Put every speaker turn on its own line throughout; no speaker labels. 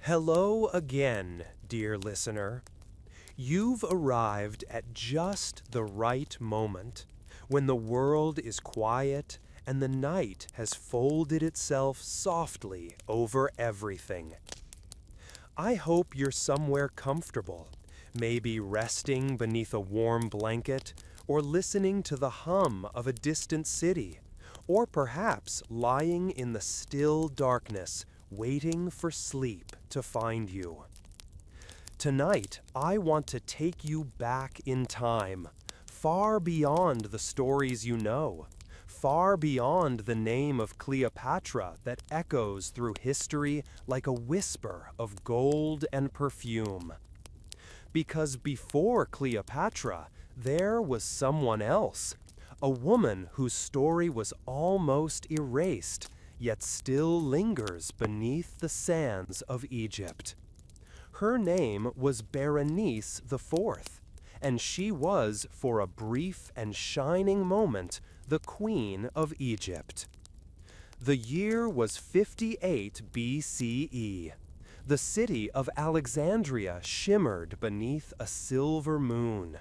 Hello again, dear listener. You've arrived at just the right moment, when the world is quiet and the night has folded itself softly over everything. I hope you're somewhere comfortable, maybe resting beneath a warm blanket, or listening to the hum of a distant city, or perhaps lying in the still darkness, waiting for sleep to find you. Tonight, I want to take you back in time, far beyond the stories you know, far beyond the name of Cleopatra that echoes through history like a whisper of gold and perfume. Because before Cleopatra, there was someone else, a woman whose story was almost erased, yet still lingers beneath the sands of Egypt. Her name was Berenice IV, and she was, for a brief and shining moment, the Queen of Egypt. The year was 58 BCE. The city of Alexandria shimmered beneath a silver moon.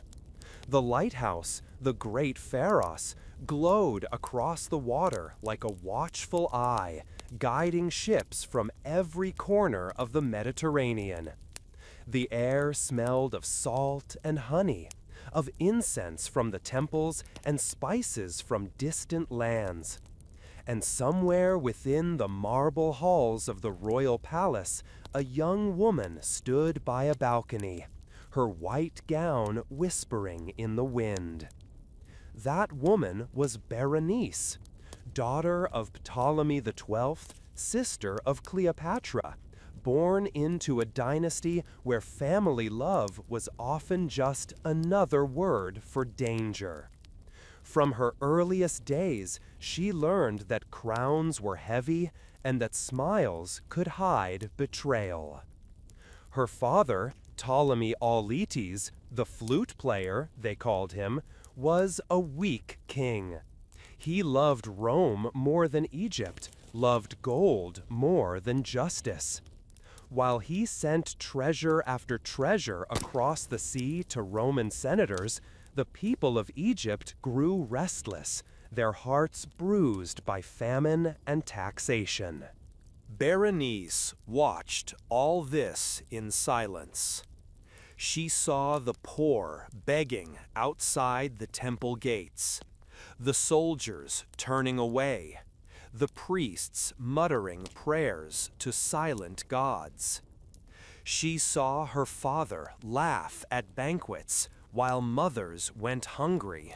The lighthouse, the great Pharos, glowed across the water like a watchful eye, guiding ships from every corner of the Mediterranean. The air smelled of salt and honey, of incense from the temples and spices from distant lands. And somewhere within the marble halls of the royal palace, a young woman stood by a balcony, her white gown whispering in the wind. That woman was Berenice, daughter of Ptolemy XII, sister of Cleopatra, born into a dynasty where family love was often just another word for danger. From her earliest days, she learned that crowns were heavy and that smiles could hide betrayal. Her father, Ptolemy Auletes, the flute player, they called him, was a weak king. He loved Rome more than Egypt, loved gold more than justice. While he sent treasure after treasure across the sea to Roman senators, the people of Egypt grew restless, their hearts bruised by famine and taxation. Berenice watched all this in silence. She saw the poor begging outside the temple gates, the soldiers turning away, the priests muttering prayers to silent gods. She saw her father laugh at banquets while mothers went hungry,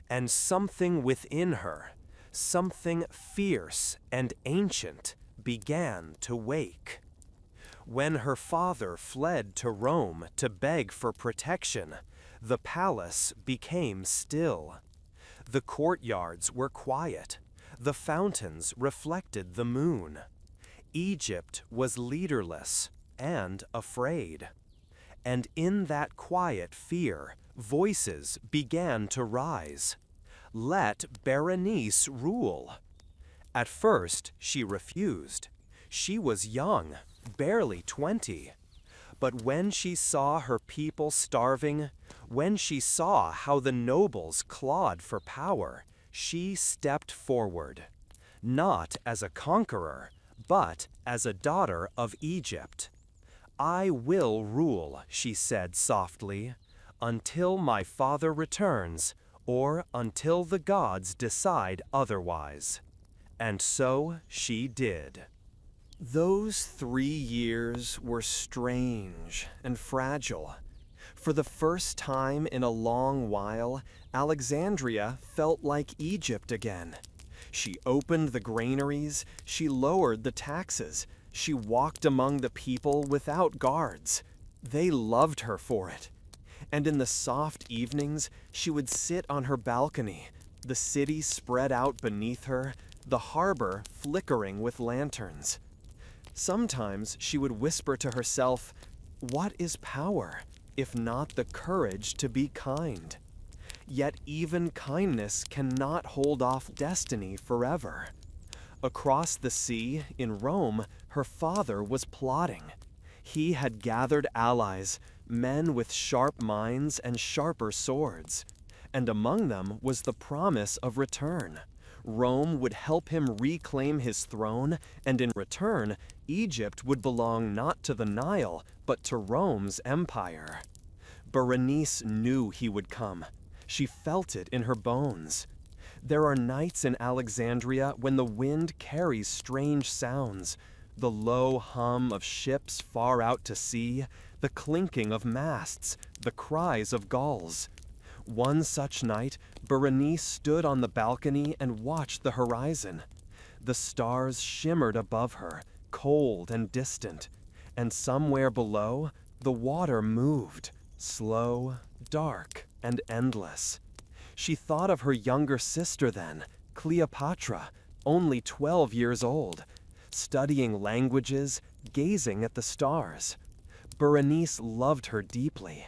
and something within her, something fierce and ancient, began to wake. When her father fled to Rome to beg for protection, the palace became still. The courtyards were quiet. The fountains reflected the moon. Egypt was leaderless and afraid. And in that quiet fear, voices began to rise. Let Berenice rule. At first, she refused. She was young, barely 20. But when she saw her people starving, when she saw how the nobles clawed for power, she stepped forward, not as a conqueror, but as a daughter of Egypt. "I will rule," she said softly, "until my father returns, or until the gods decide otherwise." And so she did. Those 3 years were strange and fragile. For the first time in a long while, Alexandria felt like Egypt again. She opened the granaries, she lowered the taxes, she walked among the people without guards. They loved her for it. And in the soft evenings, she would sit on her balcony, the city spread out beneath her, the harbor flickering with lanterns. Sometimes she would whisper to herself, "What is power, if not the courage to be kind?" Yet even kindness cannot hold off destiny forever. Across the sea, in Rome, her father was plotting.
He had gathered allies, men with sharp minds and sharper swords, and among them was the promise of return. Rome would help him reclaim his throne, and in return, Egypt would belong not to the Nile, but to Rome's empire. Berenice knew he would come. She felt it in her bones. There are nights in Alexandria when the wind carries strange sounds, the low hum of ships far out to sea, the clinking of masts, the cries of gulls. One such night, Berenice stood on the balcony and watched the horizon. The stars shimmered above her, cold and distant, and somewhere below, the water moved, slow, dark, and endless. She thought of her younger sister then, Cleopatra, only 12 years old, studying languages, gazing at the stars. Berenice loved her deeply.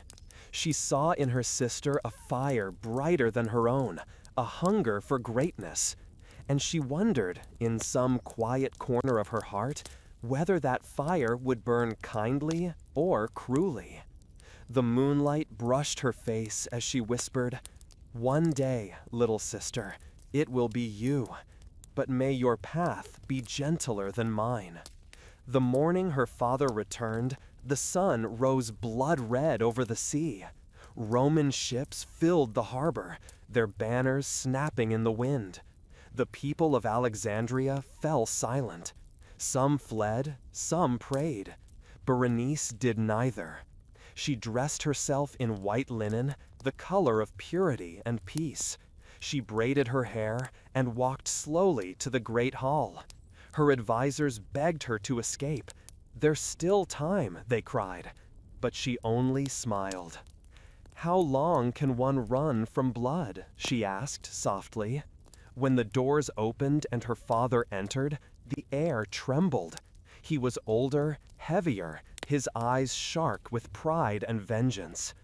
She saw in her sister a fire brighter than her own, a hunger for greatness, and she wondered, in some quiet corner of her heart, whether that fire would burn kindly or cruelly. The moonlight brushed her face as she whispered, "One day, little sister, it will be you, but may your path be gentler than mine." The morning her father returned, the sun rose blood-red over the sea. Roman ships filled the harbor, their banners snapping in the wind. The people of Alexandria fell silent. Some fled, some prayed. Berenice did neither. She dressed herself in white linen, the color of purity and peace. She braided her hair and walked slowly to the great hall. Her advisors begged her to escape. "There's still time," they cried, but she only smiled. "How long can one run from blood?" she asked softly. When the doors opened and her father entered, the air trembled. He was older, heavier, his eyes sharp with pride and vengeance.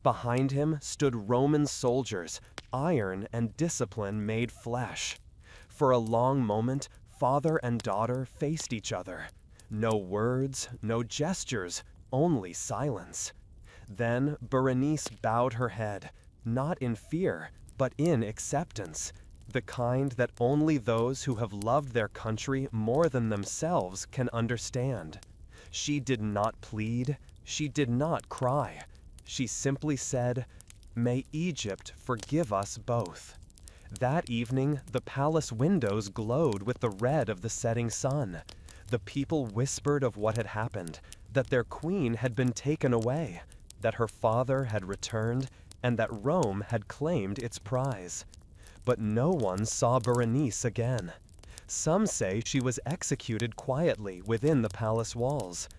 Behind him stood Roman soldiers, iron and discipline made flesh. For a long moment, father and daughter faced each other. No words, no gestures, only silence. Then Berenice bowed her head, not in fear, but in acceptance, the kind that only those who have loved their country more than themselves can understand. She did not plead, she did not cry. She simply said, "May Egypt forgive us both." That evening, the palace windows glowed with the red of the setting sun. The people whispered of what had happened, that their queen had been taken away, that her father had returned, and that Rome had claimed its prize. But no one saw Berenice again. Some say she was executed quietly within the palace walls.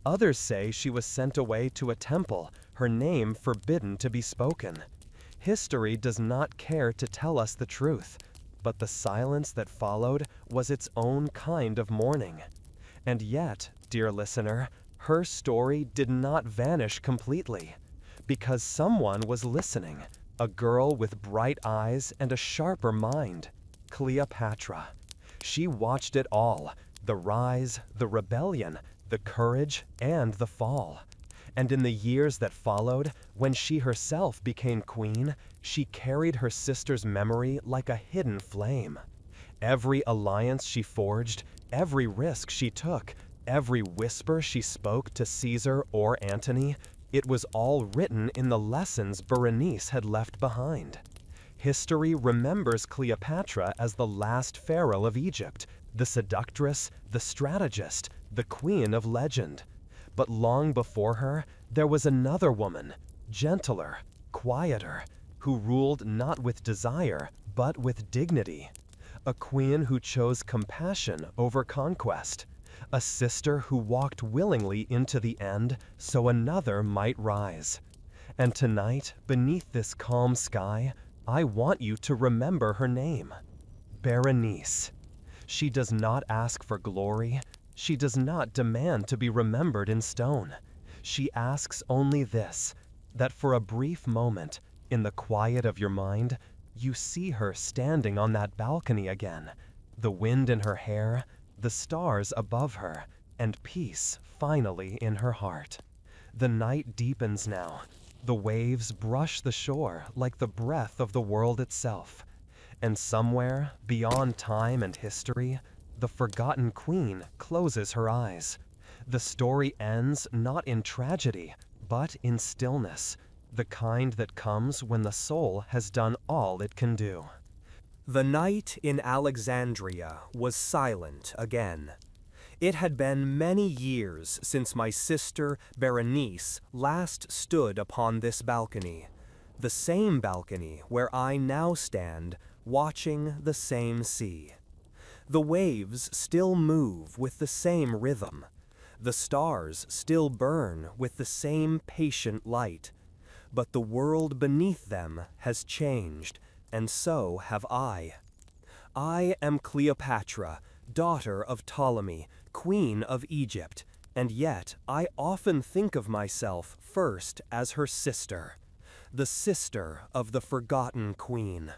Others say she was sent away to a temple, her name forbidden to be spoken. History does not care to tell us the truth, but the silence that followed was its own kind of mourning. And yet, dear listener, her story did not vanish completely, because someone was listening, a girl with bright eyes and a sharper mind, Cleopatra. She watched it all, the rise, the rebellion, the courage, and the fall. And in the years that followed, when she herself became queen, she carried her sister's memory like a hidden flame. Every alliance she forged, every risk she took, every whisper she spoke to Caesar or Antony, it was all written in the lessons Berenice had left behind. History remembers Cleopatra as the last pharaoh of Egypt, the seductress, the strategist, the queen of legend. But long before her, there was another woman, gentler, quieter, who ruled not with desire, but with dignity. A queen who chose compassion over conquest. A sister who walked willingly into the end so another might rise. And tonight, beneath this calm sky, I want you to remember her name, Berenice. She does not ask for glory. She does not demand to be remembered in stone. She asks only this, that for a brief moment, in the quiet of your mind, you see her standing on that balcony again, the wind in her hair, the stars above her, and peace finally in her heart. The night deepens now. The waves brush the shore like the breath of the world itself. And somewhere, beyond time and history, the forgotten queen closes her eyes. The story ends not in tragedy, but in stillness, the kind that comes when the soul has done all it can do.
The night in Alexandria was silent again. It had been many years since my sister Berenice last stood upon this balcony, the same balcony where I now stand, watching the same sea. The waves still move with the same rhythm. The stars still burn with the same patient light. But the world beneath them has changed, and so have I. I am Cleopatra, daughter of Ptolemy, queen of Egypt, and yet I often think of myself first as her sister, the sister of the forgotten queen.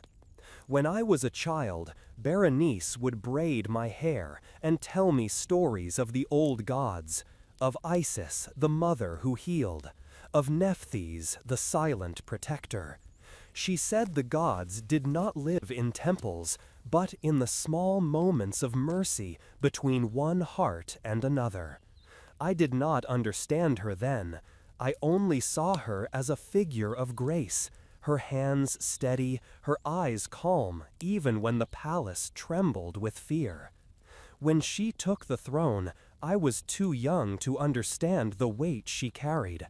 When I was a child, Berenice would braid my hair and tell me stories of the old gods, of Isis, the mother who healed, of Nephthys, the silent protector. She said the gods did not live in temples, but in the small moments of mercy between one heart and another. I did not understand her then. I only saw her as a figure of grace, her hands steady, her eyes calm, even when the palace trembled with fear. When she took the throne, I was too young to understand the weight she carried.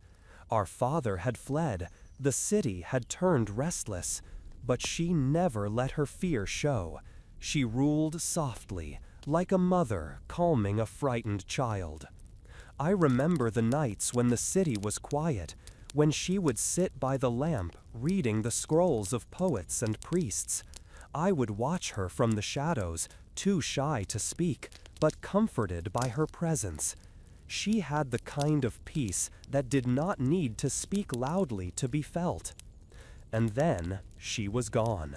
Our father had fled, the city had turned restless, but she never let her fear show. She ruled softly, like a mother calming a frightened child. I remember the nights when the city was quiet, when she would sit by the lamp reading the scrolls of poets and priests. I would watch her from the shadows, too shy to speak, but comforted by her presence. She had the kind of peace that did not need to speak loudly to be felt. And then she was gone.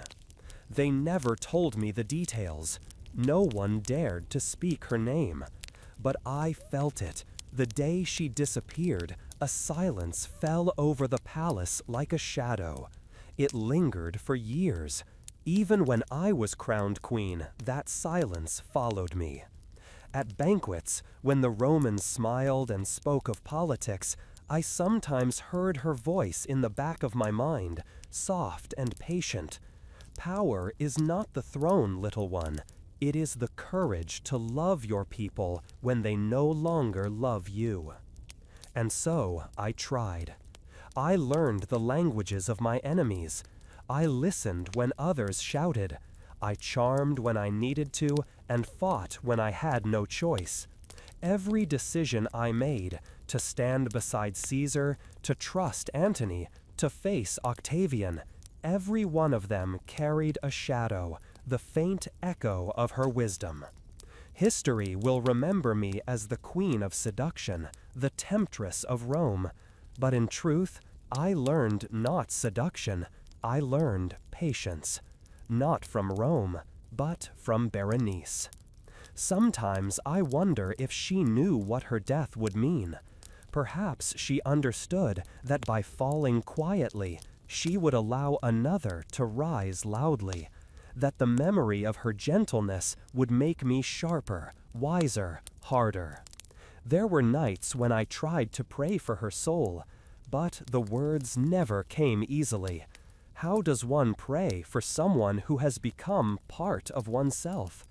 They never told me the details. No one dared to speak her name. But I felt it. The day she disappeared, a silence fell over the palace like a shadow. It lingered for years. Even when I was crowned queen, that silence followed me. At banquets, when the Romans smiled and spoke of politics, I sometimes heard her voice in the back of my mind, soft and patient. Power is not the throne, little one. It is the courage to love your people when they no longer love you. And so I tried. I learned the languages of my enemies. I listened when others shouted. I charmed when I needed to and fought when I had no choice. Every decision I made, to stand beside Caesar, to trust Antony, to face Octavian, every one of them carried a shadow, the faint echo of her wisdom. History will remember me as the queen of seduction, the temptress of Rome. But in truth, I learned not seduction, I learned patience. Not from Rome, but from Berenice. Sometimes I wonder if she knew what her death would mean. Perhaps she understood that by falling quietly, she would allow another to rise loudly, that the memory of her gentleness would make me sharper, wiser, harder. There were nights when I tried to pray for her soul, but the words never came easily. How does one pray for someone who has become part of oneself?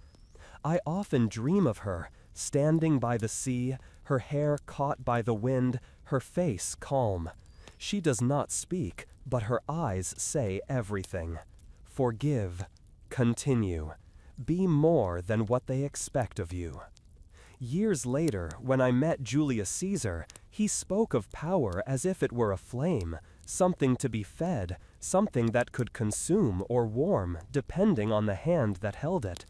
I often dream of her, standing by the sea, her hair caught by the wind, her face calm. She does not speak, but her eyes say everything. Forgive. Continue. Be more than what they expect of you. Years later, when I met Julius Caesar, he spoke of power as if it were a flame, something to be fed, something that could consume or warm, depending on the hand that held it.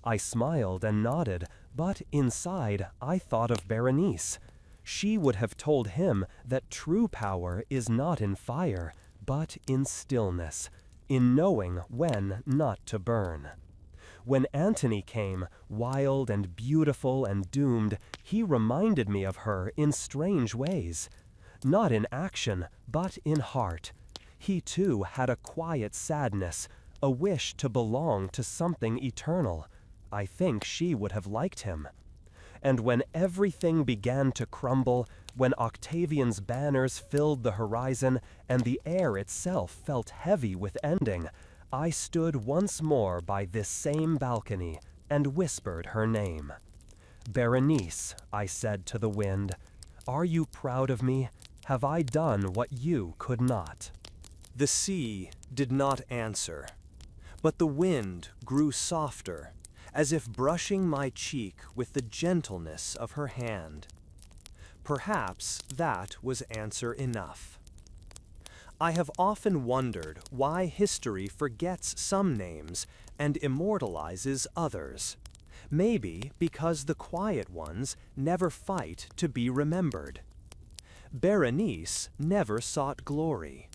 I smiled and nodded, but inside I thought of Berenice. She would have told him that true power is not in fire, but in stillness, in knowing when not to burn.
When Antony came, wild and beautiful and doomed, he reminded me of her in strange ways. Not in action, but in heart. He too had a quiet sadness, a wish to belong to something eternal. I think she would have liked him. And when everything began to crumble, when Octavian's banners filled the horizon and the air itself felt heavy with ending, I stood once more by this same balcony and whispered her name. "Berenice," I said to the wind, "are you proud of me? Have I done what you could not?"
The sea did not answer, but the wind grew softer, as if brushing my cheek with the gentleness of her hand. Perhaps that was answer enough. I have often wondered why history forgets some names and immortalizes others. Maybe because the quiet ones never fight to be remembered. Berenice never sought glory.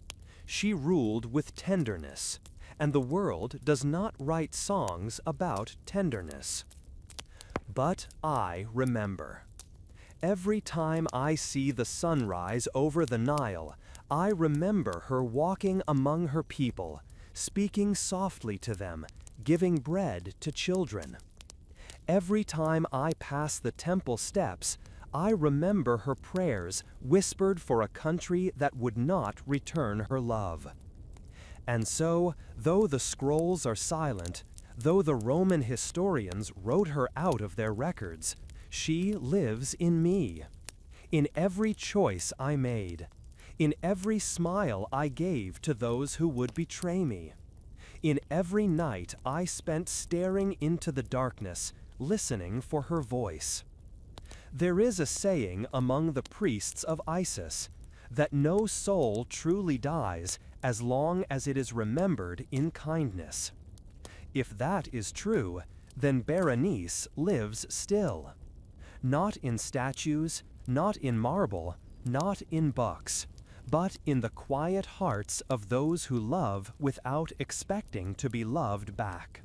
She ruled with tenderness, and the world does not write songs about tenderness. But I remember. Every time I see the sunrise over the Nile, I remember her walking among her people, speaking softly to them, giving bread to children. Every time I pass the temple steps, I remember her prayers whispered for a country that would not return her love. And so, though the scrolls are silent, though the Roman historians wrote her out of their records, she lives in me. In every choice I made, in every smile I gave to those who would betray me, in every night I spent staring into the darkness, listening for her voice. There is a saying among the priests of Isis that no soul truly dies as long as it is remembered in kindness. If that is true, then Berenice lives still. Not in statues, not in marble, not in books, but in the quiet hearts of those who love without expecting to be loved back.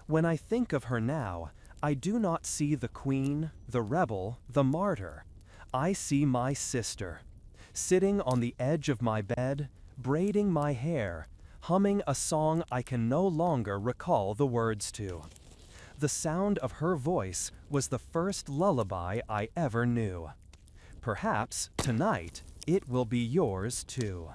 When I think of her now, I do not see the queen, the rebel, the martyr. I see my sister, sitting on the edge of my bed, braiding my hair, humming a song I can no longer recall the words to. The sound of her voice was the first lullaby I ever knew. Perhaps, tonight, it will be yours too.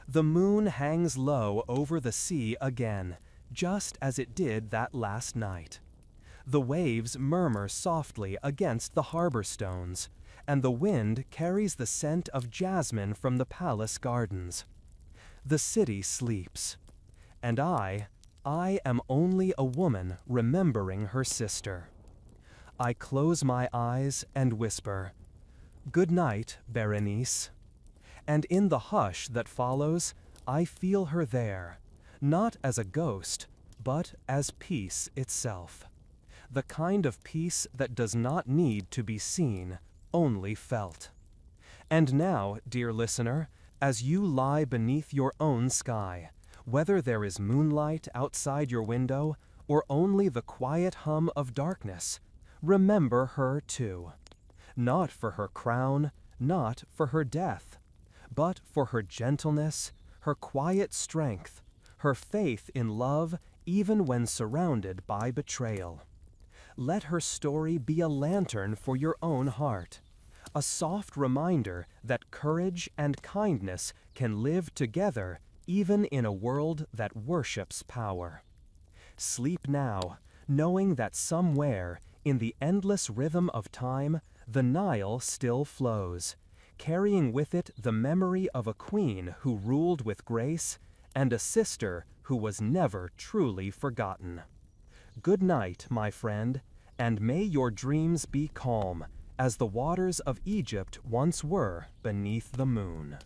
The moon hangs low over the sea again, just as it did that last night. The waves murmur softly against the harbor stones, and the wind carries the scent of jasmine from the palace gardens. The city sleeps, and I am only a woman remembering her sister. I close my eyes and whisper, "Good night, Berenice." And in the hush that follows, I feel her there, not as a ghost, but as peace itself. The kind of peace that does not need to be seen, only felt. And now, dear listener, as you lie beneath your own sky, whether there is moonlight outside your window or only the quiet hum of darkness, remember her too. Not for her crown, not for her death, but for her gentleness, her quiet strength, her faith in love even when surrounded by betrayal. Let her story be a lantern for your own heart, a soft reminder that courage and kindness can live together even in a world that worships power. Sleep now, knowing that somewhere, in the endless rhythm of time, the Nile still flows, carrying with it the memory of a queen who ruled with grace and a sister who was never truly forgotten. Good night, my friend, and may your dreams be calm, as the waters of Egypt once were beneath the moon.